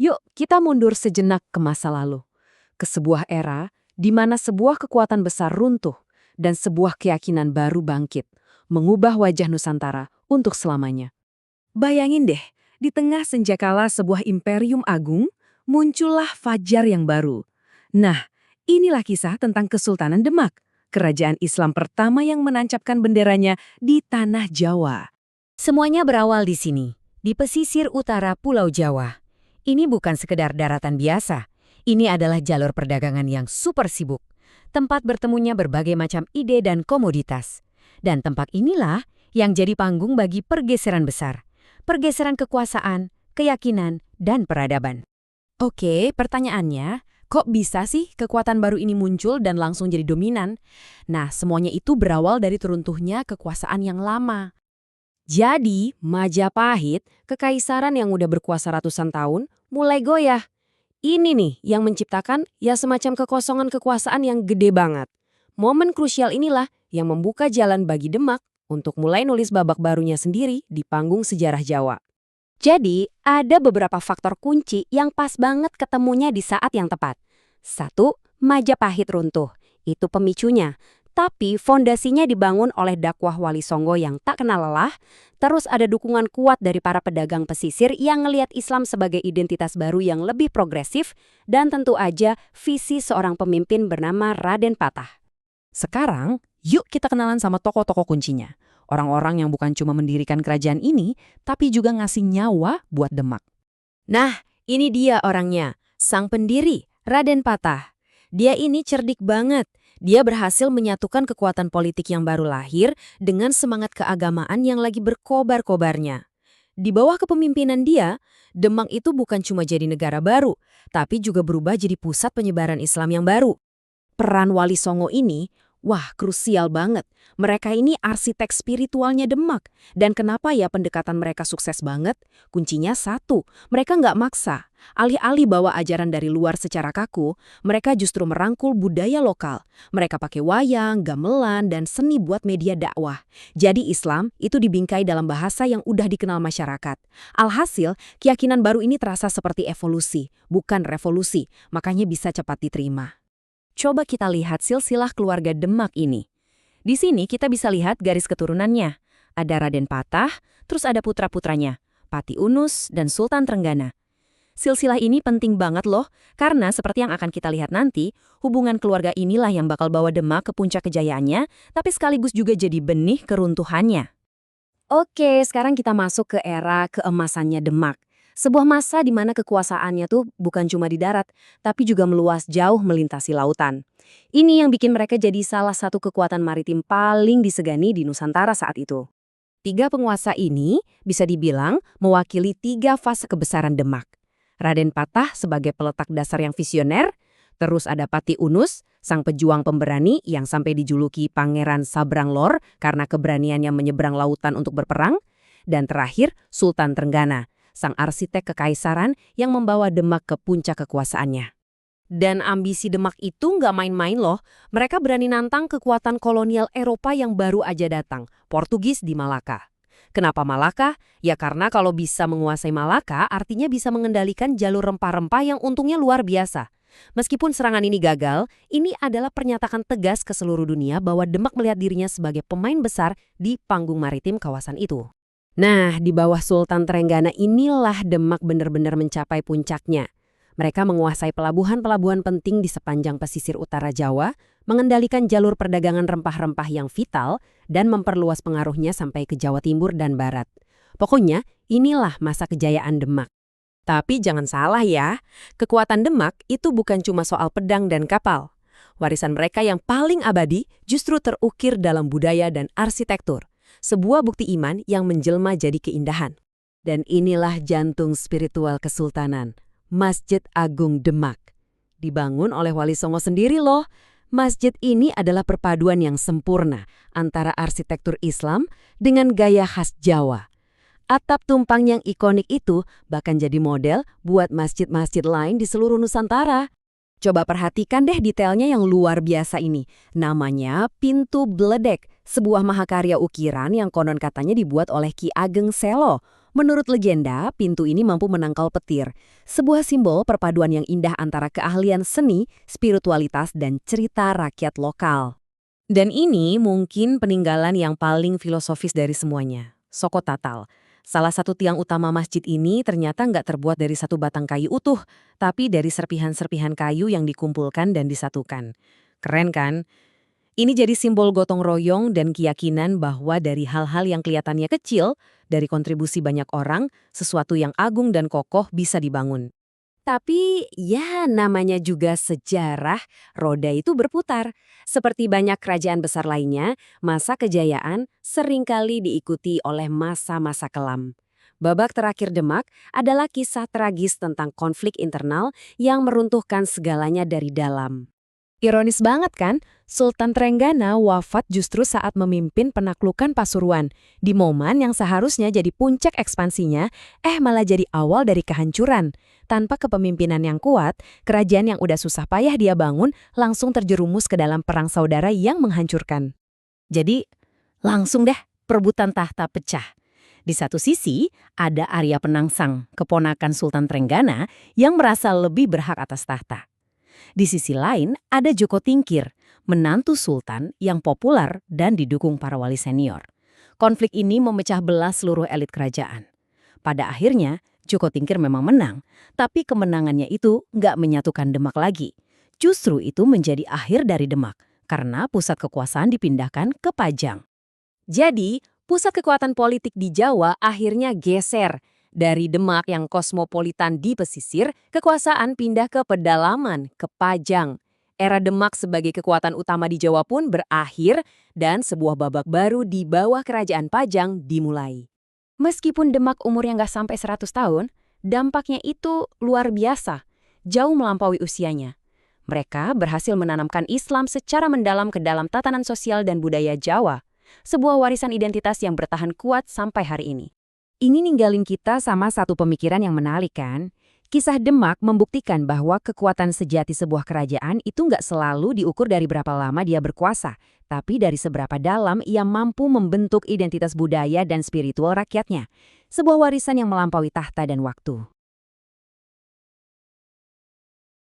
Yuk, kita mundur sejenak ke masa lalu. Ke sebuah era di mana sebuah kekuatan besar runtuh dan sebuah keyakinan baru bangkit, mengubah wajah Nusantara untuk selamanya. Bayangin deh, di tengah senjakala sebuah imperium agung, muncullah fajar yang baru. Nah, inilah kisah tentang Kesultanan Demak, kerajaan Islam pertama yang menancapkan benderanya di tanah Jawa. Semuanya berawal di sini, di pesisir utara Pulau Jawa. Ini bukan sekedar daratan biasa, ini adalah jalur perdagangan yang super sibuk. Tempat bertemunya berbagai macam ide dan komoditas. Dan tempat inilah yang jadi panggung bagi pergeseran besar. Pergeseran kekuasaan, keyakinan, dan peradaban. Oke, pertanyaannya, kok bisa sih kekuatan baru ini muncul dan langsung jadi dominan? Nah, semuanya itu berawal dari teruntuhnya kekuasaan yang lama. Jadi, Majapahit, kekaisaran yang udah berkuasa ratusan tahun, mulai goyah. Ini nih yang menciptakan ya semacam kekosongan kekuasaan yang gede banget. Momen krusial inilah yang membuka jalan bagi Demak untuk mulai nulis babak barunya sendiri di panggung sejarah Jawa. Jadi, ada beberapa faktor kunci yang pas banget ketemunya di saat yang tepat. 1. Majapahit runtuh. Itu pemicunya. Tapi fondasinya dibangun oleh dakwah Wali Songo yang tak kenal lelah. Terus ada dukungan kuat dari para pedagang pesisir yang ngelihat Islam sebagai identitas baru yang lebih progresif. Dan tentu aja visi seorang pemimpin bernama Raden Patah. Sekarang, yuk kita kenalan sama tokoh-tokoh kuncinya. Orang-orang yang bukan cuma mendirikan kerajaan ini, tapi juga ngasih nyawa buat Demak. Nah, ini dia orangnya, sang pendiri, Raden Patah. Dia ini cerdik banget. Dia berhasil menyatukan kekuatan politik yang baru lahir dengan semangat keagamaan yang lagi berkobar-kobarnya. Di bawah kepemimpinan dia, Demak itu bukan cuma jadi negara baru, tapi juga berubah jadi pusat penyebaran Islam yang baru. Peran Wali Songo ini, wah krusial banget. Mereka ini arsitek spiritualnya Demak. Dan kenapa ya pendekatan mereka sukses banget? Kuncinya satu, mereka nggak maksa. Alih-alih bawa ajaran dari luar secara kaku, mereka justru merangkul budaya lokal. Mereka pakai wayang, gamelan, dan seni buat media dakwah. Jadi Islam itu dibingkai dalam bahasa yang udah dikenal masyarakat. Alhasil, keyakinan baru ini terasa seperti evolusi, bukan revolusi, makanya bisa cepat diterima. Coba kita lihat silsilah keluarga Demak ini. Di sini kita bisa lihat garis keturunannya. Ada Raden Patah, terus ada putra-putranya, Pati Unus dan Sultan Trenggana. Silsilah ini penting banget loh, karena seperti yang akan kita lihat nanti, hubungan keluarga inilah yang bakal bawa Demak ke puncak kejayaannya, tapi sekaligus juga jadi benih keruntuhannya. Oke, sekarang kita masuk ke era keemasannya Demak. Sebuah masa di mana kekuasaannya tuh bukan cuma di darat, tapi juga meluas jauh melintasi lautan. Ini yang bikin mereka jadi salah satu kekuatan maritim paling disegani di Nusantara saat itu. Tiga penguasa ini bisa dibilang mewakili tiga fase kebesaran Demak. Raden Patah sebagai peletak dasar yang visioner, terus ada Pati Unus, sang pejuang pemberani yang sampai dijuluki Pangeran Sabrang Lor karena keberaniannya menyeberang lautan untuk berperang, dan terakhir Sultan Trenggana, sang arsitek kekaisaran yang membawa Demak ke puncak kekuasaannya. Dan ambisi Demak itu nggak main-main loh, mereka berani nantang kekuatan kolonial Eropa yang baru aja datang, Portugis di Malaka. Kenapa Malaka? Ya karena kalau bisa menguasai Malaka, artinya bisa mengendalikan jalur rempah-rempah yang untungnya luar biasa. Meskipun serangan ini gagal, ini adalah pernyataan tegas ke seluruh dunia bahwa Demak melihat dirinya sebagai pemain besar di panggung maritim kawasan itu. Nah, di bawah Sultan Trenggana inilah Demak benar-benar mencapai puncaknya. Mereka menguasai pelabuhan-pelabuhan penting di sepanjang pesisir utara Jawa, mengendalikan jalur perdagangan rempah-rempah yang vital, dan memperluas pengaruhnya sampai ke Jawa Timur dan Barat. Pokoknya, inilah masa kejayaan Demak. Tapi jangan salah ya, kekuatan Demak itu bukan cuma soal pedang dan kapal. Warisan mereka yang paling abadi justru terukir dalam budaya dan arsitektur. Sebuah bukti iman yang menjelma jadi keindahan. Dan inilah jantung spiritual kesultanan, Masjid Agung Demak. Dibangun oleh Wali Songo sendiri loh. Masjid ini adalah perpaduan yang sempurna antara arsitektur Islam dengan gaya khas Jawa. Atap tumpang yang ikonik itu bahkan jadi model buat masjid-masjid lain di seluruh Nusantara. Coba perhatikan deh detailnya yang luar biasa ini. Namanya Pintu Bledek, sebuah mahakarya ukiran yang konon katanya dibuat oleh Ki Ageng Selo. Menurut legenda, pintu ini mampu menangkal petir, sebuah simbol perpaduan yang indah antara keahlian seni, spiritualitas, dan cerita rakyat lokal. Dan ini mungkin peninggalan yang paling filosofis dari semuanya, Soko Tatal. Salah satu tiang utama masjid ini ternyata nggak terbuat dari satu batang kayu utuh, tapi dari serpihan-serpihan kayu yang dikumpulkan dan disatukan. Keren kan? Ini jadi simbol gotong royong dan keyakinan bahwa dari hal-hal yang kelihatannya kecil, dari kontribusi banyak orang, sesuatu yang agung dan kokoh bisa dibangun. Tapi ya namanya juga sejarah, roda itu berputar. Seperti banyak kerajaan besar lainnya, masa kejayaan seringkali diikuti oleh masa-masa kelam. Babak terakhir Demak adalah kisah tragis tentang konflik internal yang meruntuhkan segalanya dari dalam. Ironis banget kan? Sultan Trenggana wafat justru saat memimpin penaklukan Pasuruan. Di momen yang seharusnya jadi puncak ekspansinya, malah jadi awal dari kehancuran. Tanpa kepemimpinan yang kuat, kerajaan yang udah susah payah dia bangun langsung terjerumus ke dalam perang saudara yang menghancurkan. Jadi, langsung deh perebutan tahta pecah. Di satu sisi, ada Arya Penangsang, keponakan Sultan Trenggana yang merasa lebih berhak atas tahta. Di sisi lain, ada Joko Tingkir, menantu sultan yang populer dan didukung para wali senior. Konflik ini memecah belah seluruh elit kerajaan. Pada akhirnya, Joko Tingkir memang menang, tapi kemenangannya itu nggak menyatukan Demak lagi. Justru itu menjadi akhir dari Demak, karena pusat kekuasaan dipindahkan ke Pajang. Jadi, pusat kekuatan politik di Jawa akhirnya geser. Dari Demak yang kosmopolitan di pesisir, kekuasaan pindah ke pedalaman, ke Pajang. Era Demak sebagai kekuatan utama di Jawa pun berakhir dan sebuah babak baru di bawah kerajaan Pajang dimulai. Meskipun Demak umurnya nggak sampai 100 tahun, dampaknya itu luar biasa, jauh melampaui usianya. Mereka berhasil menanamkan Islam secara mendalam ke dalam tatanan sosial dan budaya Jawa, sebuah warisan identitas yang bertahan kuat sampai hari ini. Ini ninggalin kita sama satu pemikiran yang menarik kan? Kisah Demak membuktikan bahwa kekuatan sejati sebuah kerajaan itu nggak selalu diukur dari berapa lama dia berkuasa, tapi dari seberapa dalam ia mampu membentuk identitas budaya dan spiritual rakyatnya. Sebuah warisan yang melampaui tahta dan waktu.